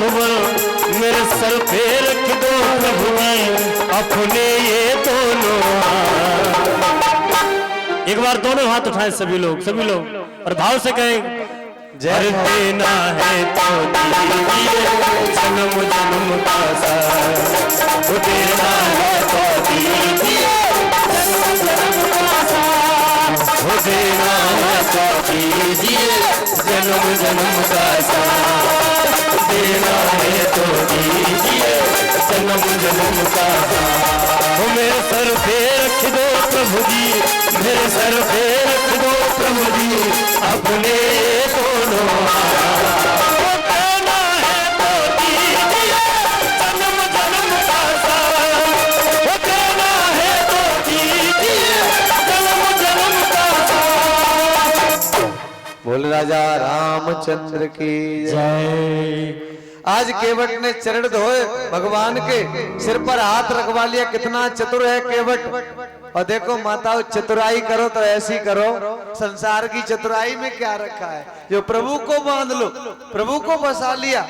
धोवन मेरे सर पे रख दो प्रभु अपने ये दोनों हाथ। एक बार दोनों हाथ उठाएं सभी लोग और भाव से कहें जय देना है तो दीजिए जन्म जन्म का साथ देना है तो दीजिए जन्म जन्म का साथ देना है तो दीजिए जन्म जन्म का साथ देना है तो दीजिए जन्म जन्म का साथ। मेरे सर पे रख दो प्रभु जी मेरे सर पे रख दो प्रभु जी अपने दोनों देना है तो दीजिए जन्म जन्म का साथ देना है तो दीजिए जन्म जन्म का साथ। बोल राजा रामचंद्र की जय। आज केवट ने चरण धोए भगवान के सिर पर हाथ रखवा लिया। कितना चतुर है केवट। और देखो माताओं चतुराई करो तो ऐसी करो। संसार की चतुराई में क्या रखा है जो प्रभु को बांध लो प्रभु को बसा लिया।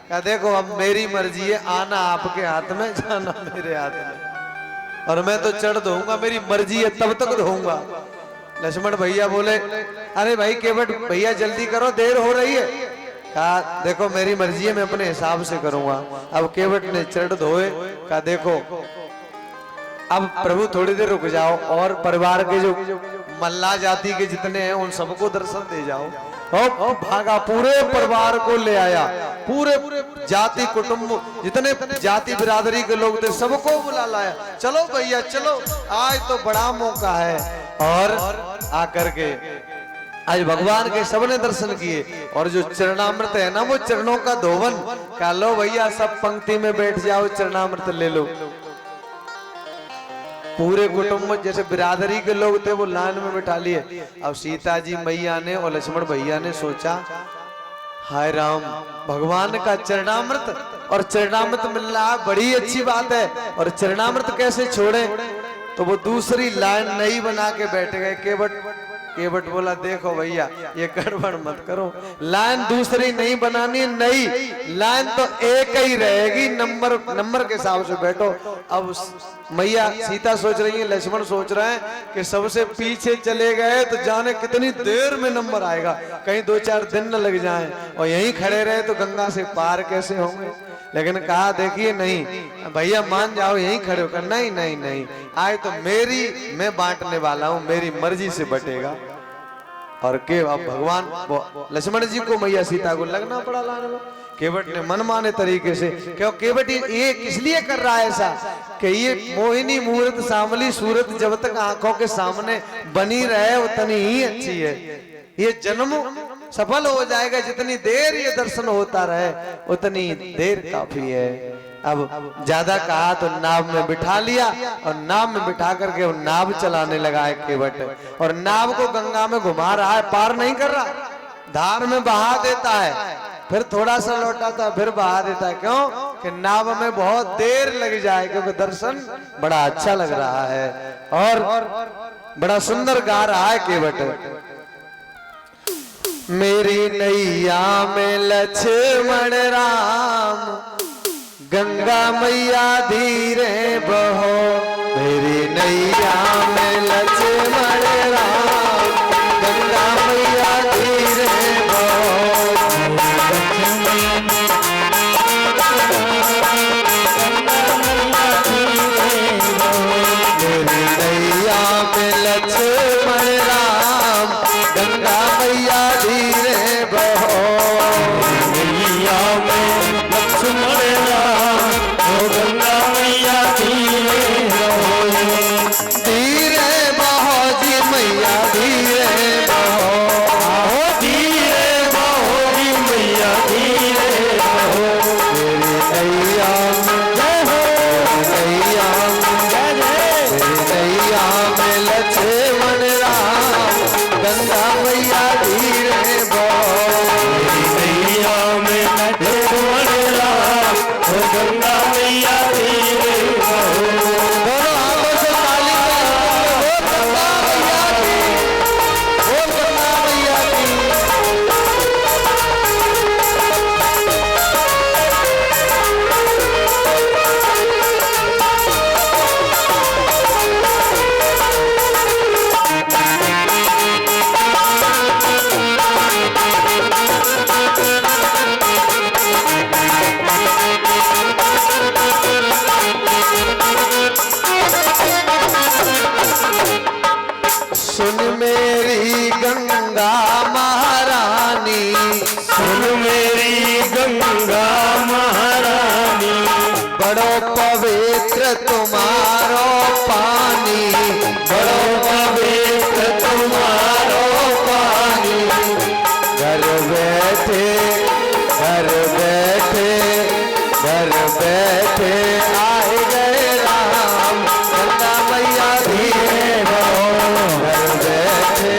क्या देखो अब मेरी मर्जी है आना आपके हाथ में जाना मेरे हाथ में और मैं तो चढ़ दूंगा मेरी मर्जी है तब तक दूंगा। लक्ष्मण भैया बोले अरे भाई केवट भैया जल्दी करो देर हो रही है। कहा देखो मेरी मर्जी है मैं अपने हिसाब से करूंगा। अब केवट ने चरण धोए। कहा देखो अब प्रभु थोड़ी देर रुक जाओ और परिवार के जो मल्ला जाति के जितने हैं उन सबको दर्शन दे जाओ। और भागा पूरे परिवार को ले आया। पूरे जाति कुटुंब जितने जाति बिरादरी के लोग थे सबको बुला लाया। चलो भैया चलो आज तो बड़ा मौका है। और आकर के आज भगवान के सबने दर्शन किए। और जो चरणामृत है ना वो चरणों का धोवन। कहा लो भैया सब पंक्ति में बैठ जाओ चरणामृत ले लो। पूरे कुटुंब जैसे बिरादरी के लोग थे वो लाइन में बैठा लिए। अब सीता जी मैया ने और लक्ष्मण भैया ने सोचा हाय राम भगवान का चरणामृत और चरणामृत मिल रहा है बड़ी अच्छी बात है। और चरणामृत कैसे छोड़े तो वो दूसरी लाइन नई बना के बैठ गए। केवट बोला देखो भैया ये गड़बड़ मत करो। लाइन दूसरी नहीं बनानी नई लाइन तो एक ही रहेगी। नंबर के हिसाब से बैठो। अब मैया सीता सोच रही है लक्ष्मण सोच रहे हैं कि सबसे पीछे चले गए तो जाने कितनी देर में नंबर आएगा कहीं 2-4 दिन न लग जाएं और यहीं खड़े रहे तो गंगा से पार कैसे होंगे। लेकिन कहा देखिए नहीं भैया मान जाओ यहीं खड़े होकर। नहीं नहीं नहीं आज तो मैं बांटने वाला हूं मेरी मर्जी से बटेगा। और के अब भगवान लक्ष्मण जी को मैया सीता को लगना पड़ा लाने में। केवट ने मनमाने तरीके से क्यों केवट ये किस लिए कर रहा है ऐसा कि ये मोहिनी मूर्त सांवली सूरत जब तक आंखों के सामने बनी रहे उतनी ही अच्छी है। ये जन्म सफल हो जाएगा जितनी देर ये दर्शन होता रहे उतनी देर काफी है। अब ज्यादा कहा तो नाव में बिठा लिया और नाव में बिठा करके नाव चलाने लगा है केवट। और नाव को गंगा में घुमा रहा है पार नहीं कर रहा धार में बहा देता है फिर थोड़ा सा लौटाता है फिर बहा देता है। क्यों कि नाव में बहुत देर लग जाए क्योंकि दर्शन बड़ा अच्छा लग रहा है और बड़ा सुंदर गा रहा है केवट। मेरी नैया में लक्ष्मण राम गंगा मैया धीरे बहो। मेरी नैया में लक्ष्मण राम गंगा मैया धीरे बहो। मेरी नैया में लक्ष्मण राम गंगा मैया धीरे बहो। मैया में लक्ष्मण राम गंगा मैया धीरे धीरे गंगा महारानी, बड़ो पवित्र तुम्हारो पानी, बड़ो पवित्र तुम्हारो पानी। घर बैठे घर बैठे घर बैठे आए गए राम, गंगा मैया धीरे बहो। घर बैठे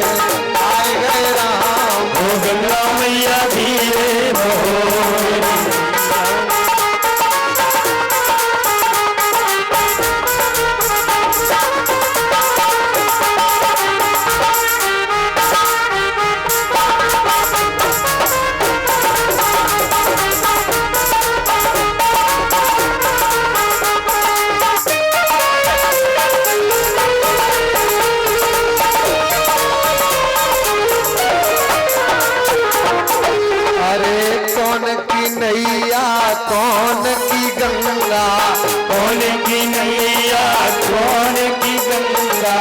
आए गए राम, ओ गंगा मैया धीरे बहो। अरे कौन की नैया कौन की गंगा, कौन की नैया कौन की गंगा,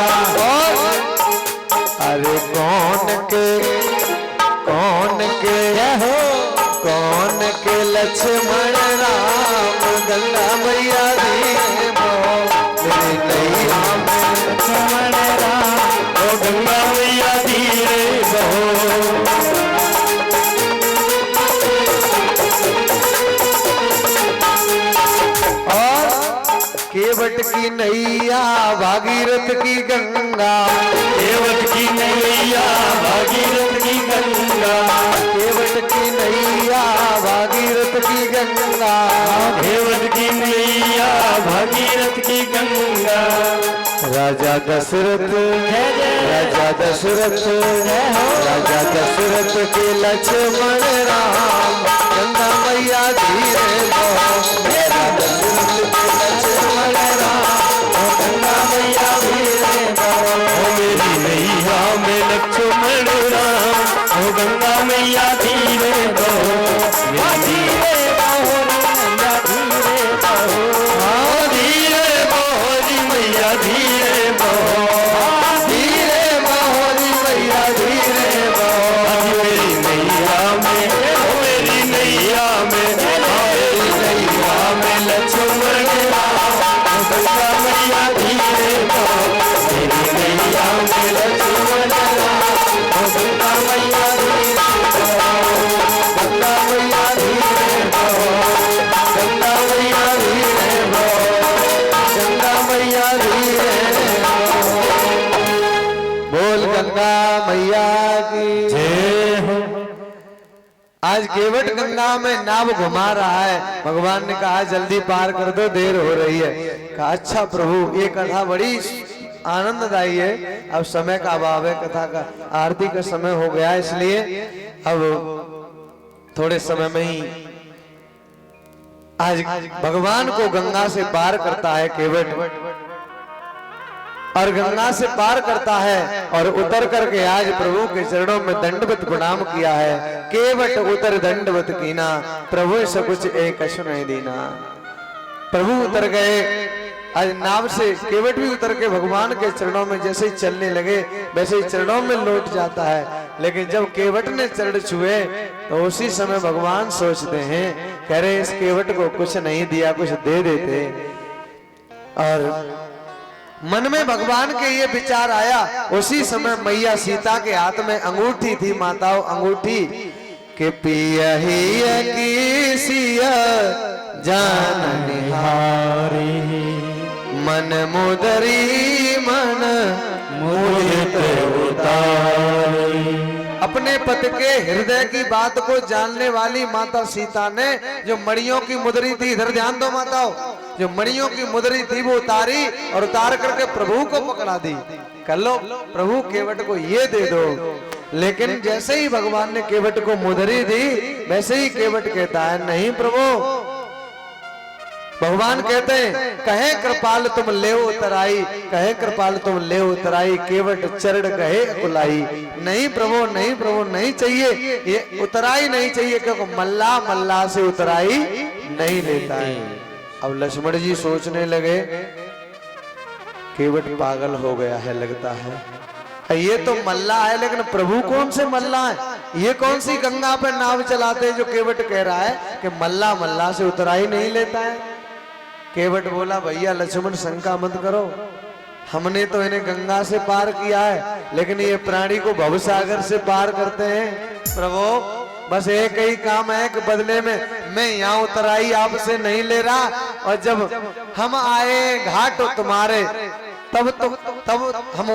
अरे कौन के हो कौन के लक्ष्मण राम, गंगा मैया धीरे बहो। मेरी नैया में लक्ष्मण राम, ओ गंगा मैया धीरे बहो। और केवट की नैया भागीरथ की गंगा, केवट की नैया भागीरथ की गंगा, केवट की नैया भागीरथ की गंगा। केवट की नैया भागीरथ की गंगा। राजा दशरथ राजा दशरथ राजा दशरथ के लक्ष्मण राम, गंगा मैया धीरे बहो। राजा दशरथ के लक्ष्मण राम, गंगा मैया धीरे बहो। ओ मेरी नैया में लक्ष्मण राम, ओ गंगा मैया धीरे बहो। धीरे बहो मैया धीरे बहो, हाँ धीरे बहो री मैया धीरे बहो। धीरे बहो री मैया धीरे बहो। मेरी नैया में, ओ मेरी नैया में, मेरी नैया में लक्ष्मण राम, ओ गंगा मैया धीरे बहो। मेरी नैया में लक्ष्मण राम, ओ गंगा मैया धीरे बहो। गंगा मैया धीरे बहो, गंगा मैया धीरे बहो, गंगा मैया धीरे बहो। बोल गंगा मैया की जय हो। आज केवट गंगा में नाव घुमा रहा है। भगवान ने कहा जल्दी पार कर दो, देर हो रही है। कहा अच्छा प्रभु, ये कथा बड़ी आनंददायी है, अब समय का अभाव है, कथा का आरती का समय हो गया, इसलिए अब थोड़े समय में ही आज भगवान को गंगा से पार करता है केवट, और गंगा से पार करता है और उतर करके आज प्रभु के चरणों में दंडवत प्रणाम किया है। केवट उतर दंडवत कीना, प्रभु से कुछ एक अश्व नहीं दीना। प्रभु उतर गए, आज नाव से केवट भी उतर के भगवान के चरणों में जैसे ही चलने लगे वैसे ही चरणों में लौट जाता है। लेकिन जब केवट ने चरण छुए तो उसी समय भगवान सोचते हैं, कह रहे इस केवट को कुछ नहीं दिया, कुछ दे देते। और मन में भगवान के ये विचार आया, उसी समय मैया सीता के हाथ में अंगूठी थी, माताओं अंगूठी के पियहिया की सिया जान निहारी, मन मुदरी मन मुझ उतारी। अपने पति के हृदय की बात को जानने वाली माता सीता ने जो मणियों की मुद्री थी, इधर ध्यान दो माताओं, जो मणियों की मुद्री थी वो उतारी और उतार करके प्रभु को पकड़ा दी। कर लो प्रभु केवट को ये दे दो। लेकिन जैसे ही भगवान ने केवट को मुद्री दी वैसे ही केवट कहता है नहीं प्रभु। भगवान कहते हैं कहे कृपाल तुम ले उतराई, कहे कृपाल तुम ले उतराई, केवट चरण कहे अकुलाई। नहीं प्रभु नहीं प्रभु नहीं चाहिए, ये उतराई नहीं चाहिए, क्योंकि मल्ला मल्ला से उतराई नहीं लेता है। अब लक्ष्मण जी सोचने लगे केवट पागल हो गया है लगता है, ये तो मल्ला है लेकिन प्रभु कौन से मल्ला है, ये कौन सी गंगा पे नाव चलाते जो केवट कह रहा है कि मल्ला मल्ला से उतरा ही नहीं लेता है। केवट बोला भैया लक्ष्मण शंका मत करो, हमने तो इन्हें गंगा से पार किया है, लेकिन ये प्राणी को भवसागर से पार करते हैं। प्रभु बस एक ही काम है कि बदले में मैं यहाँ उतराई आपसे नहीं ले रहा, और जब हम आए घाट तुम्हारे तब हम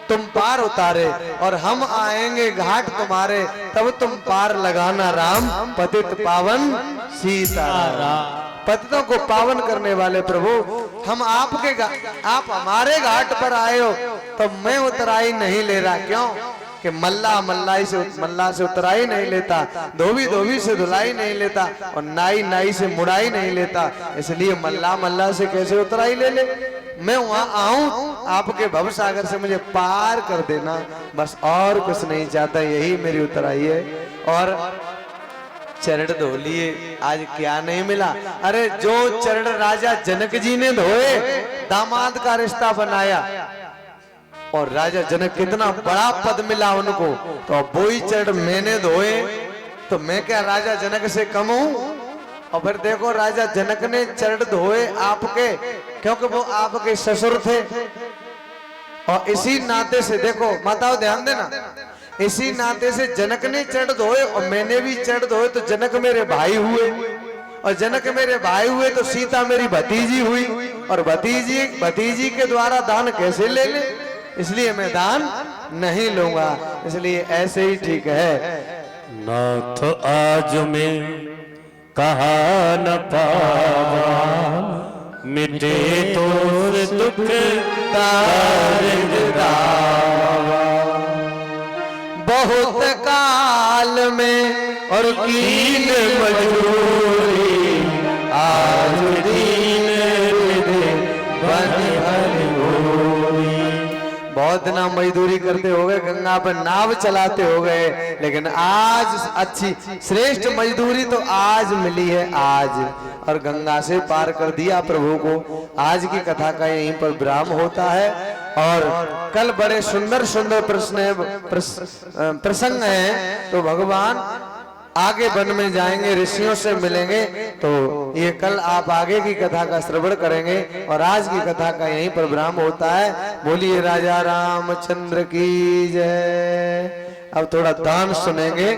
तुम पार उतारे, और हम आएंगे घाट तुम्हारे तब तुम पार लगाना राम। पतित पावन सीताराम, पतितों को पावन करने वाले प्रभु, हम आप हमारे घाट पर आए हो तो मैं उतराई नहीं ले रहा। क्यों कि मल्ला से उतराई नहीं लेता, धोबी धोबी से धुलाई नहीं लेता, और नाई नाई से मुड़ाई नहीं लेता, इसलिए मल्ला से कैसे उतराई ले ले। मैं वहां आऊं आपके भवसागर से मुझे पार कर देना, बस और कुछ नहीं चाहता, यही मेरी उतराई है। और चरण धो लिए, आज क्या नहीं मिला। अरे जो चरण राजा जनक जी ने धोए, दामाद का रिश्ता बनाया, और राजा जनक कितना बड़ा पद मिला उनको, तो वही चरण मैंने धोए तो मैं क्या राजा जनक से कम हूं। और फिर देखो राजा जनक ने चरण धोए आपके, क्योंकि वो आपके ससुर थे, और इसी नाते से देखो माताओं ध्यान देना, इसी नाते से जनक ने चरण धोए और मैंने भी चरण धोए, तो जनक मेरे भाई हुए, और जनक मेरे भाई हुए तो सीता मेरी भतीजी हुई, और भतीजी के द्वारा दान कैसे ले ले, इसलिए मैं दान नहीं लूंगा, इसलिए ऐसे ही ठीक है। नाथ आज में कहा न पावा, मिटे तोर दुख तारग दावा। बहुत काल में और कीन मजूरी, आज दीन बन भर होई। बहुत दिन मजदूरी करते हो गए, गंगा पर नाव चलाते हो गए, लेकिन आज अच्छी श्रेष्ठ मजदूरी तो आज मिली है आज, और गंगा से पार कर दिया प्रभु को। आज की कथा का यहीं पर विराम होता है, और कल बड़े सुंदर सुंदर प्रसंग हैं, तो भगवान आगे वन में जाएंगे, ऋषियों से मिलेंगे, तो ये कल आप आगे की कथा का श्रवण करेंगे, और आज की कथा का यहीं पर विराम होता है। बोलिए राजा रामचंद्र की जय। अब थोड़ा दान सुनेंगे।